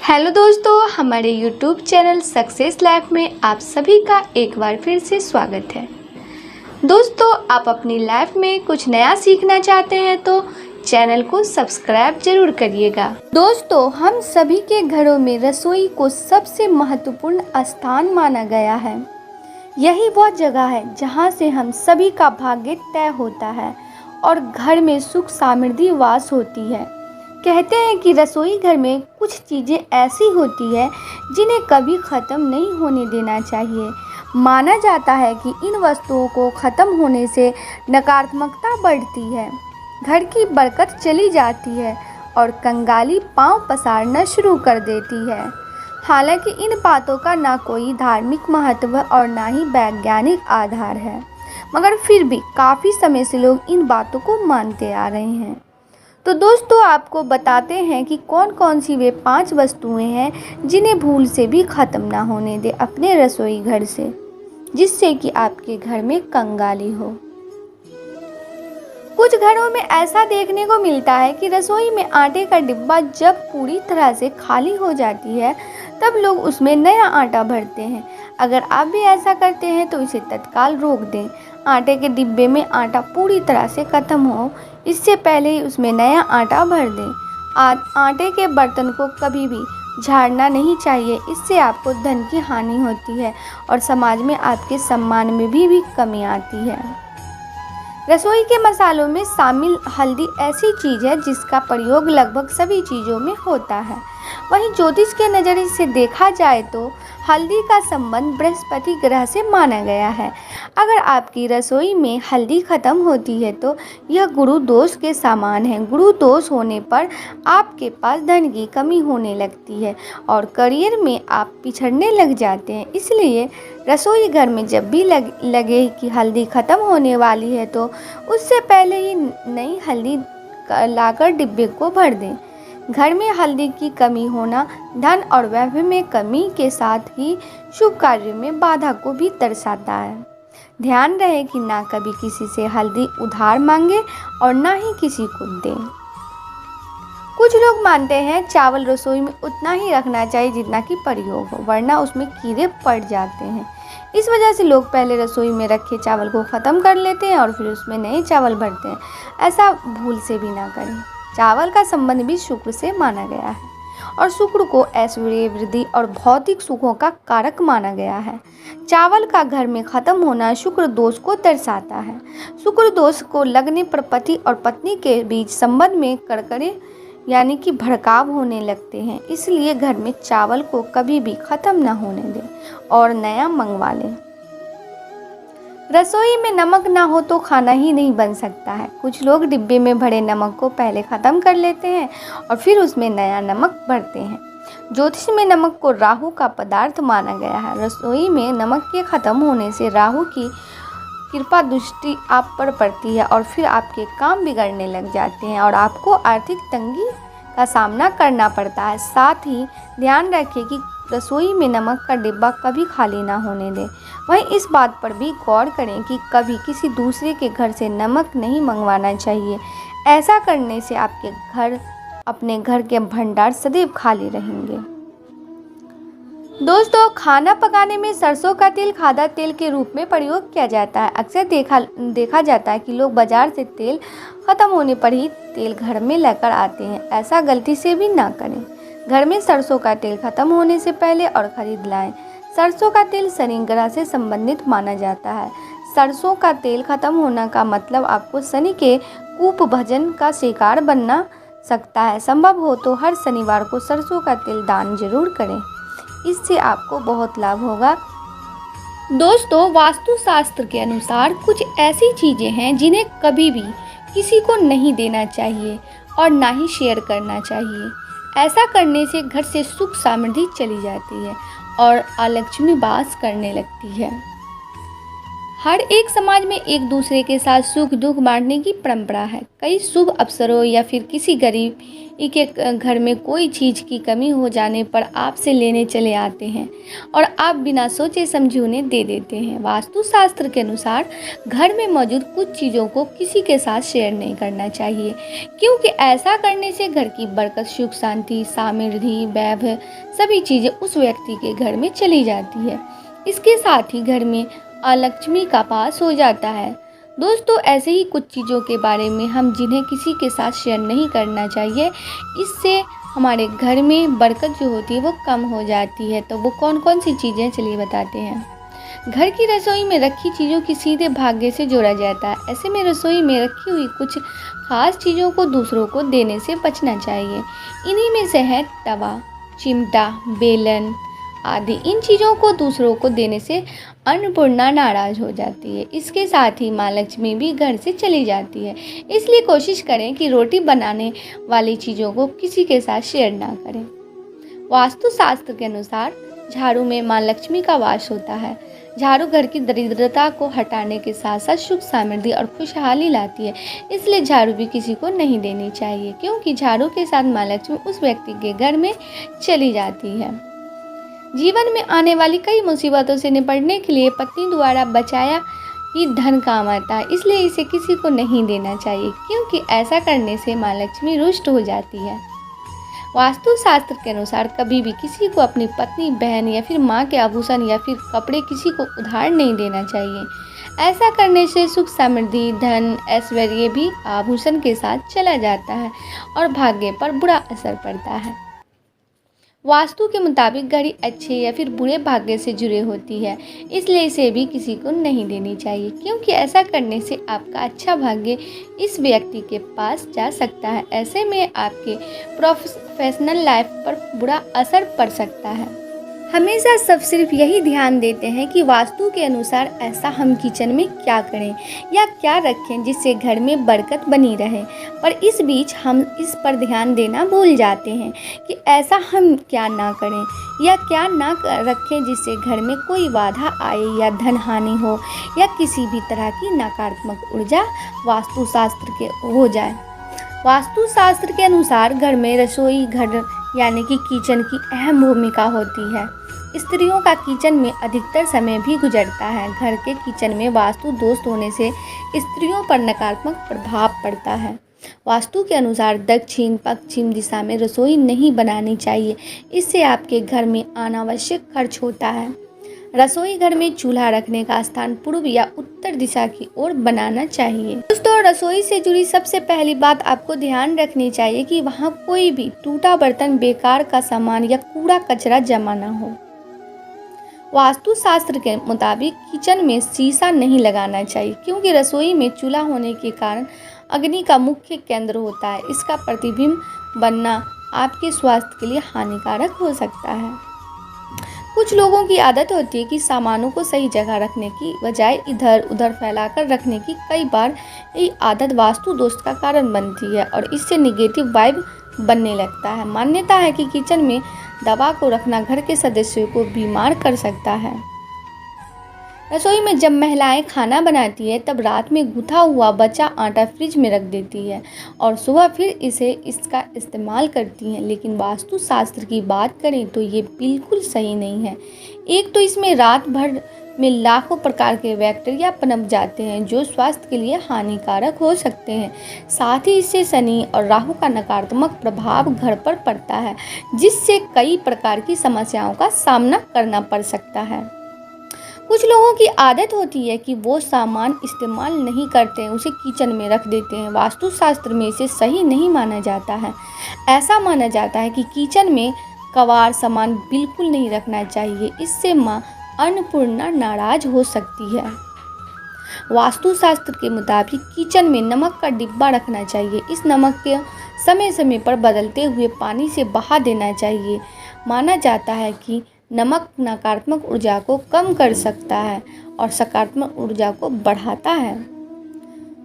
Hello दोस्तों, हमारे YouTube channel success life में आप सभी का एक बार फिर से स्वागत है। दोस्तों, आप अपनी लाइफ में कुछ नया सीखना चाहते हैं तो चैनल को सब्सक्राइब जरूर करिएगा। दोस्तों, हम सभी के घरों में रसोई को सबसे महत्वपूर्ण स्थान माना गया है। यही वह जगह है जहां से हम सभी का भाग्य तय होता है और घर में सुख समृद्धि वास होती है। कहते हैं कि रसोई घर में कुछ चीज़ें ऐसी होती है जिन्हें कभी ख़त्म नहीं होने देना चाहिए। माना जाता है कि इन वस्तुओं को ख़त्म होने से नकारात्मकता बढ़ती है, घर की बरकत चली जाती है और कंगाली पांव पसारना शुरू कर देती है। हालांकि इन बातों का ना कोई धार्मिक महत्व और ना ही वैज्ञानिक आधार है, मगर फिर भी काफ़ी समय से लोग इन बातों को मानते आ रहे हैं। तो दोस्तों, आपको बताते हैं कि कौन कौन सी वे 5 वस्तुएं हैं जिन्हें भूल से भी ख़त्म ना होने दे अपने रसोई घर से, जिससे कि आपके घर में कंगाली हो। कुछ घरों में ऐसा देखने को मिलता है कि रसोई में आटे का डिब्बा जब पूरी तरह से खाली हो जाती है तब लोग उसमें नया आटा भरते हैं। अगर आप भी ऐसा करते हैं तो इसे तत्काल रोक दें। आटे के डिब्बे में आटा पूरी तरह से ख़त्म हो इससे पहले ही उसमें नया आटा भर दें। आटे के बर्तन को कभी भी झाड़ना नहीं चाहिए, इससे आपको धन की हानि होती है और समाज में आपके सम्मान में भी कमी आती है। रसोई के मसालों में शामिल हल्दी ऐसी चीज़ है जिसका प्रयोग लगभग सभी चीज़ों में होता है। वहीं ज्योतिष के नज़रिए से देखा जाए तो हल्दी का संबंध बृहस्पति ग्रह से माना गया है। अगर आपकी रसोई में हल्दी ख़त्म होती है तो यह गुरु दोष के समान है। गुरु दोष होने पर आपके पास धन की कमी होने लगती है और करियर में आप पिछड़ने लग जाते हैं। इसलिए रसोई घर में जब भी लगे कि हल्दी ख़त्म होने वाली है तो उससे पहले ही नई हल्दी लाकर डिब्बे को भर दें। घर में हल्दी की कमी होना धन और वैभव में कमी के साथ ही शुभ कार्यों में बाधा को भी दर्शाता है। ध्यान रहे कि ना कभी किसी से हल्दी उधार मांगे और ना ही किसी को दें। कुछ लोग मानते हैं चावल रसोई में उतना ही रखना चाहिए जितना कि प्रयोग हो, वरना उसमें कीड़े पड़ जाते हैं। इस वजह से लोग पहले रसोई में रखे चावल को ख़त्म कर लेते हैं और फिर उसमें नए चावल भरते हैं। ऐसा भूल से भी ना करें। चावल का संबंध भी शुक्र से माना गया है और शुक्र को ऐश्वर्य, वृद्धि और भौतिक सुखों का कारक माना गया है। चावल का घर में ख़त्म होना शुक्र दोष को दर्शाता है। शुक्र दोष को लगने पर पति और पत्नी के बीच संबंध में कड़कड़े यानी कि भड़काव होने लगते हैं। इसलिए घर में चावल को कभी भी ख़त्म न होने दें और नया मंगवा लें। रसोई में नमक ना हो तो खाना ही नहीं बन सकता है। कुछ लोग डिब्बे में भरे नमक को पहले ख़त्म कर लेते हैं और फिर उसमें नया नमक भरते हैं। ज्योतिष में नमक को राहु का पदार्थ माना गया है। रसोई में नमक के ख़त्म होने से राहु की कृपा दृष्टि आप पर पड़ती है और फिर आपके काम बिगड़ने लग जाते हैं और आपको आर्थिक तंगी का सामना करना पड़ता है। साथ ही ध्यान रखें कि रसोई में नमक का डिब्बा कभी खाली ना होने दें। वहीं इस बात पर भी गौर करें कि कभी किसी दूसरे के घर से नमक नहीं मंगवाना चाहिए। ऐसा करने से अपने घर के भंडार सदैव खाली रहेंगे। दोस्तों, खाना पकाने में सरसों का तेल खाद्य तेल के रूप में प्रयोग किया जाता है। अक्सर देखा जाता है कि लोग बाजार से तेल ख़त्म होने पर ही तेल घर में लेकर आते हैं। ऐसा गलती से भी ना करें। घर में सरसों का तेल ख़त्म होने से पहले और ख़रीद लाएं। सरसों का तेल शनि ग्रह से संबंधित माना जाता है। सरसों का तेल ख़त्म होना का मतलब आपको शनि के कुप्रभाजन का शिकार बनना सकता है। संभव हो तो हर शनिवार को सरसों का तेल दान जरूर करें, इससे आपको बहुत लाभ होगा। दोस्तों, वास्तुशास्त्र के अनुसार कुछ ऐसी चीज़ें हैं जिन्हें कभी भी किसी को नहीं देना चाहिए और ना ही शेयर करना चाहिए। ऐसा करने से घर से सुख समृद्धि चली जाती है और अलक्ष्मी वास करने लगती है। हर एक समाज में एक दूसरे के साथ सुख दुख बांटने की परंपरा है। कई शुभ अवसरों या फिर किसी गरीब के घर में कोई चीज़ की कमी हो जाने पर आपसे लेने चले आते हैं और आप बिना सोचे समझे उन्हें दे देते हैं। वास्तुशास्त्र के अनुसार घर में मौजूद कुछ चीज़ों को किसी के साथ शेयर नहीं करना चाहिए, क्योंकि ऐसा करने से घर की बरकत, सुख, शांति, समृद्धि, वैभव सभी चीज़ें उस व्यक्ति के घर में चली जाती है। इसके साथ ही घर में अलक्ष्मी का वास हो जाता है। दोस्तों, ऐसे ही कुछ चीज़ों के बारे में हम जिन्हें किसी के साथ शेयर नहीं करना चाहिए, इससे हमारे घर में बरकत जो होती है वो कम हो जाती है। तो वो कौन कौन सी चीज़ें, चलिए बताते हैं। घर की रसोई में रखी चीज़ों की सीधे भाग्य से जोड़ा जाता है। ऐसे में रसोई में रखी हुई कुछ खास चीज़ों को दूसरों को देने से बचना चाहिए। इन्हीं में से है तवा, चिमटा, बेलन आदि। इन चीज़ों को दूसरों को देने से अन्नपूर्णा नाराज हो जाती है। इसके साथ ही माँ लक्ष्मी भी घर से चली जाती है। इसलिए कोशिश करें कि रोटी बनाने वाली चीज़ों को किसी के साथ शेयर ना करें। वास्तुशास्त्र के अनुसार झाड़ू में माँ लक्ष्मी का वास होता है। झाड़ू घर की दरिद्रता को हटाने के साथ साथ सुख, समृद्धि और खुशहाली लाती है। इसलिए झाड़ू भी किसी को नहीं देनी चाहिए, क्योंकि झाड़ू के साथ माँ लक्ष्मी उस व्यक्ति के घर में चली जाती है। जीवन में आने वाली कई मुसीबतों से निपटने के लिए पत्नी द्वारा बचाया ही धन काम आता है। इसलिए इसे किसी को नहीं देना चाहिए, क्योंकि ऐसा करने से माँ लक्ष्मी रुष्ट हो जाती है। वास्तुशास्त्र के अनुसार कभी भी किसी को अपनी पत्नी, बहन या फिर माँ के आभूषण या फिर कपड़े किसी को उधार नहीं देना चाहिए। ऐसा करने से सुख, समृद्धि, धन, ऐश्वर्य भी आभूषण के साथ चला जाता है और भाग्य पर बुरा असर पड़ता है। वास्तु के मुताबिक घड़ी अच्छे या फिर बुरे भाग्य से जुड़े होती है, इसलिए इसे भी किसी को नहीं देनी चाहिए, क्योंकि ऐसा करने से आपका अच्छा भाग्य इस व्यक्ति के पास जा सकता है। ऐसे में आपके प्रोफेशनल लाइफ पर बुरा असर पड़ सकता है। हमेशा सब सिर्फ यही ध्यान देते हैं कि वास्तु के अनुसार ऐसा हम किचन में क्या करें या क्या रखें जिससे घर में बरकत बनी रहे, पर इस बीच हम इस पर ध्यान देना भूल जाते हैं कि ऐसा हम क्या ना करें या क्या ना रखें जिससे घर में कोई बाधा आए या धन हानि हो या किसी भी तरह की नकारात्मक ऊर्जा वास्तुशास्त्र के हो जाए। वास्तुशास्त्र के अनुसार घर में रसोई घर यानी कि किचन की अहम भूमिका होती है। स्त्रियों का किचन में अधिकतर समय भी गुजरता है। घर के किचन में वास्तु दोष होने से स्त्रियों पर नकारात्मक प्रभाव पड़ता है। वास्तु के अनुसार दक्षिण पश्चिम दिशा में रसोई नहीं बनानी चाहिए, इससे आपके घर में अनावश्यक खर्च होता है। रसोई घर में चूल्हा रखने का स्थान पूर्व या उत्तर दिशा की ओर बनाना चाहिए। दोस्तों, रसोई से जुड़ी सबसे पहली बात आपको ध्यान रखनी चाहिए कि वहाँ कोई भी टूटा बर्तन, बेकार का सामान या कूड़ा कचरा जमा ना हो। वास्तुशास्त्र के मुताबिक किचन में शीशा नहीं लगाना चाहिए, क्योंकि रसोई में चूल्हा होने के कारण अग्नि का मुख्य केंद्र होता है। इसका प्रतिबिंब बनना आपके स्वास्थ्य के लिए हानिकारक हो सकता है। कुछ लोगों की आदत होती है कि सामानों को सही जगह रखने की बजाय इधर उधर फैलाकर रखने की। कई बार ये आदत वास्तु दोष का कारण बनती है और इससे निगेटिव वाइब बनने लगता है। मान्यता है कि किचन में दवा को रखना घर के सदस्यों को बीमार कर सकता है। रसोई में जब महिलाएं खाना बनाती है तब रात में गूथा हुआ बचा आटा फ्रिज में रख देती है और सुबह फिर इसका इस्तेमाल करती हैं। लेकिन वास्तुशास्त्र की बात करें तो ये बिल्कुल सही नहीं है। एक तो इसमें रात भर में लाखों प्रकार के बैक्टीरिया पनप जाते हैं जो स्वास्थ्य के लिए हानिकारक हो सकते हैं। साथ ही इससे शनि और राहु का नकारात्मक प्रभाव घर पर पड़ता है, जिससे कई प्रकार की समस्याओं का सामना करना पड़ सकता है। कुछ लोगों की आदत होती है कि वो सामान इस्तेमाल नहीं करते हैं, उसे किचन में रख देते हैं। वास्तुशास्त्र में इसे सही नहीं माना जाता है। ऐसा माना जाता है कि किचन में कबाड़ सामान बिल्कुल नहीं रखना चाहिए, इससे माँ अन्नपूर्णा नाराज हो सकती है। वास्तुशास्त्र के मुताबिक किचन में नमक का डिब्बा रखना चाहिए। इस नमक के समय समय पर बदलते हुए पानी से बहा देना चाहिए। माना जाता है कि नमक नकारात्मक ऊर्जा को कम कर सकता है और सकारात्मक ऊर्जा को बढ़ाता है।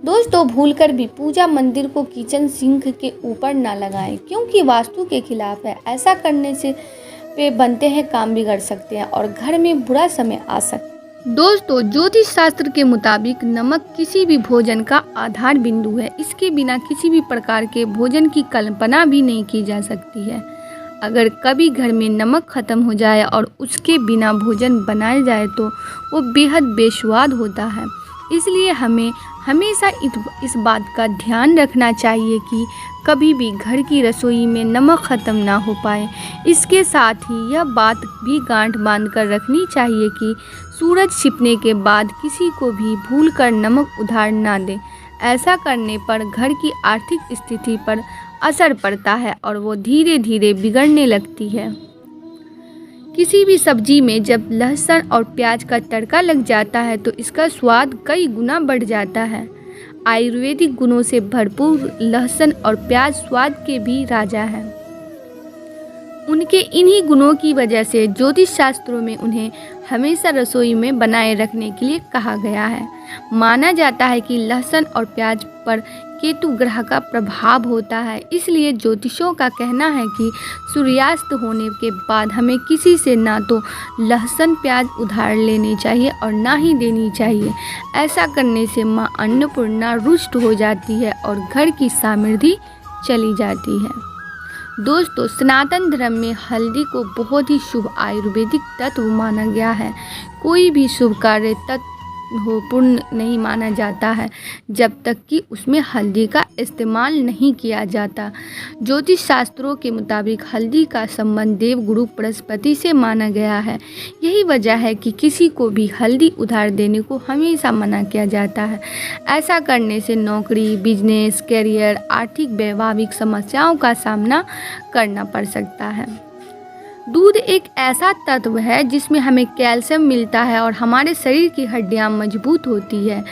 दोस्तों, भूलकर भी पूजा मंदिर को किचन सिंक के ऊपर ना लगाएं, क्योंकि वास्तु के खिलाफ है। ऐसा करने से पे बनते हैं काम बिगड़ सकते हैं और घर में बुरा समय आ सकता है। दोस्तों, ज्योतिष शास्त्र के मुताबिक नमक किसी भी भोजन का आधार बिंदु है। इसके बिना किसी भी प्रकार के भोजन की कल्पना भी नहीं की जा सकती है। अगर कभी घर में नमक ख़त्म हो जाए और उसके बिना भोजन बनाया जाए तो वो बेहद बेस्वाद होता है। इसलिए हमें हमेशा इस बात का ध्यान रखना चाहिए कि कभी भी घर की रसोई में नमक ख़त्म ना हो पाए। इसके साथ ही यह बात भी गांठ बांध कर रखनी चाहिए कि सूरज छिपने के बाद किसी को भी भूलकर नमक उधार ना दें। ऐसा करने पर घर की आर्थिक स्थिति पर असर पड़ता है और वो धीरे धीरे बिगड़ने लगती है। किसी भी सब्जी में जब लहसुन और प्याज का तड़का लग जाता है तो इसका स्वाद कई गुना बढ़ जाता है। आयुर्वेदिक गुणों से भरपूर लहसुन और प्याज स्वाद के भी राजा हैं। उनके इन्हीं गुणों की वजह से ज्योतिष शास्त्रों में उन्हें हमेशा रसोई में बनाए रखने के लिए कहा गया है। माना जाता है कि लहसुन और प्याज पर केतु ग्रह का प्रभाव होता है। इसलिए ज्योतिषों का कहना है कि सूर्यास्त होने के बाद हमें किसी से ना तो लहसुन प्याज उधार लेनी चाहिए और ना ही देनी चाहिए। ऐसा करने से माँ अन्नपूर्णा रुष्ट हो जाती है और घर की समृद्धि चली जाती है। दोस्तों, सनातन धर्म में हल्दी को बहुत ही शुभ आयुर्वेदिक तत्व माना गया है। कोई भी शुभ कार्य पूर्ण नहीं माना जाता है जब तक कि उसमें हल्दी का इस्तेमाल नहीं किया जाता। ज्योतिष शास्त्रों के मुताबिक हल्दी का संबंध देवगुरु बृहस्पति से माना गया है। यही वजह है कि किसी को भी हल्दी उधार देने को हमेशा मना किया जाता है। ऐसा करने से नौकरी, बिजनेस, करियर, आर्थिक वैवाहिक समस्याओं का सामना करना पड़ सकता है। दूध एक ऐसा तत्व है जिसमें हमें कैल्शियम मिलता है और हमारे शरीर की हड्डियां मजबूत होती है।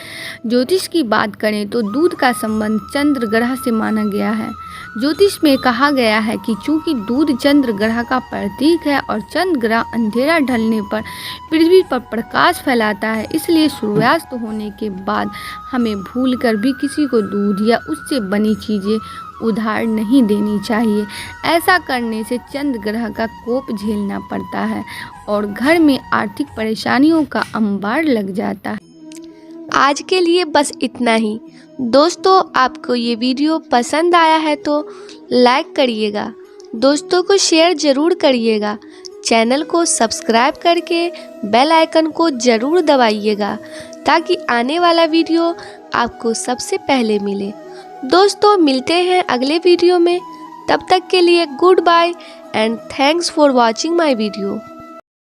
ज्योतिष की बात करें तो दूध का संबंध चंद्र ग्रह से माना गया है। ज्योतिष में कहा गया है कि चूंकि दूध चंद्र ग्रह का प्रतीक है और चंद्र ग्रह अंधेरा ढलने पर पृथ्वी पर प्रकाश फैलाता है, इसलिए सूर्यास्त होने के बाद हमें भूलकर भी किसी को दूध या उससे बनी चीज़ें उधार नहीं देनी चाहिए। ऐसा करने से चंद्र ग्रह का कोप झेलना पड़ता है और घर में आर्थिक परेशानियों का अंबार लग जाता है। आज के लिए बस इतना ही। दोस्तों, आपको ये वीडियो पसंद आया है तो लाइक करिएगा, दोस्तों को शेयर ज़रूर करिएगा, चैनल को सब्सक्राइब करके बेल आइकन को ज़रूर दबाइएगा ताकि आने वाला वीडियो आपको सबसे पहले मिले। दोस्तों, मिलते हैं अगले वीडियो में। तब तक के लिए goodbye and thanks for watching my video.